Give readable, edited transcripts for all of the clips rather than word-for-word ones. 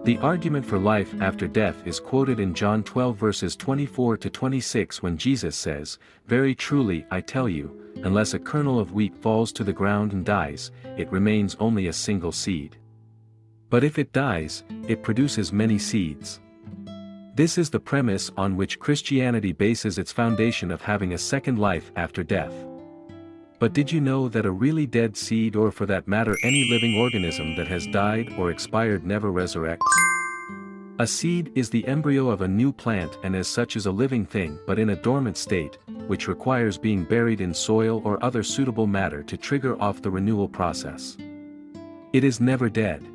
The argument for life after death is quoted in John 12 verses 24 to 26 when Jesus says, "Very truly I tell you, unless a kernel of wheat falls to the ground and dies, it remains only a single seed. But if it dies, it produces many seeds." This is the premise on which Christianity bases its foundation of having a second life after death. But did you know that a really dead seed, or for that matter any living organism that has died or expired, never resurrects? A seed is the embryo of a new plant and as such is a living thing but in a dormant state, which requires being buried in soil or other suitable matter to trigger off the renewal process. It is never dead.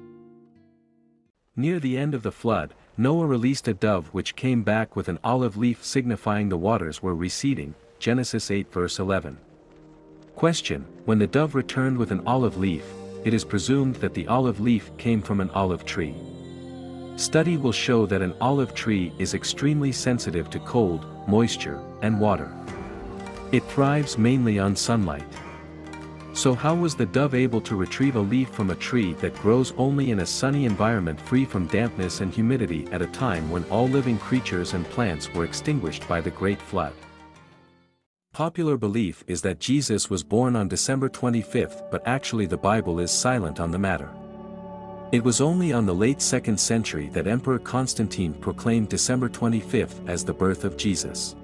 Near the end of the flood, Noah released a dove which came back with an olive leaf signifying the waters were receding, Genesis 8 verse 11. Question: when the dove returned with an olive leaf, it is presumed that the olive leaf came from an olive tree. Study will show that an olive tree is extremely sensitive to cold, moisture, and water. It thrives mainly on sunlight. So how was the dove able to retrieve a leaf from a tree that grows only in a sunny environment free from dampness and humidity at a time when all living creatures and plants were extinguished by the Great Flood? Popular belief is that Jesus was born on December 25, but actually the Bible is silent on the matter. It was only on the late 2nd century that Emperor Constantine proclaimed December 25 as the birth of Jesus.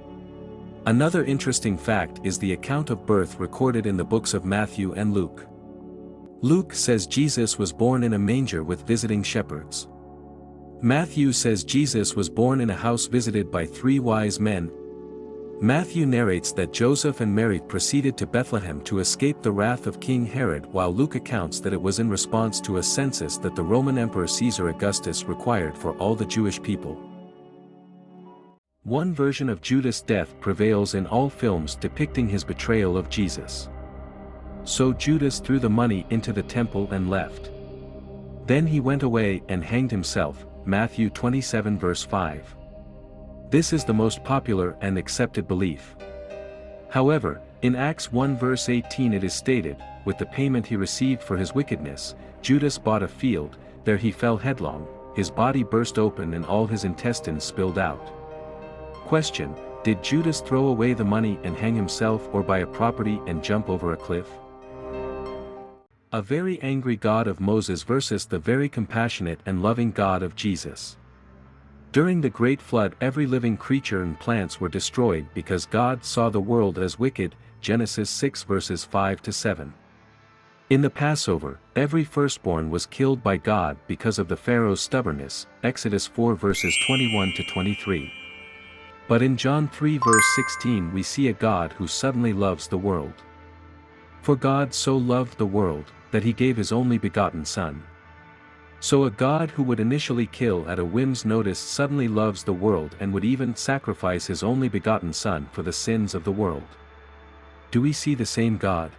Another interesting fact is the account of birth recorded in the books of Matthew and Luke. Luke says Jesus was born in a manger with visiting shepherds. Matthew says Jesus was born in a house visited by 3 wise men. Matthew narrates that Joseph and Mary proceeded to Bethlehem to escape the wrath of King Herod, while Luke accounts that it was in response to a census that the Roman Emperor Caesar Augustus required for all the Jewish people. One version of Judas' death prevails in all films depicting his betrayal of Jesus. So Judas threw the money into the temple and left. Then he went away and hanged himself, Matthew 27 verse 5. This is the most popular and accepted belief. However, in Acts 1 verse 18 it is stated, with the payment he received for his wickedness, Judas bought a field, there he fell headlong, his body burst open and all his intestines spilled out. Question: did Judas throw away the money and hang himself, or buy a property and jump over a cliff? A very angry God of Moses versus the very compassionate and loving God of Jesus. During the Great Flood, every living creature and plants were destroyed because God saw the world as wicked, Genesis 6 verses 5 to 7. In the Passover, every firstborn was killed by God because of the Pharaoh's stubbornness, Exodus 4 verses 21 to 23. But in John 3 verse 16 we see a God who suddenly loves the world. For God so loved the world, that he gave his only begotten Son. So a God who would initially kill at a whim's notice suddenly loves the world and would even sacrifice his only begotten Son for the sins of the world. Do we see the same God?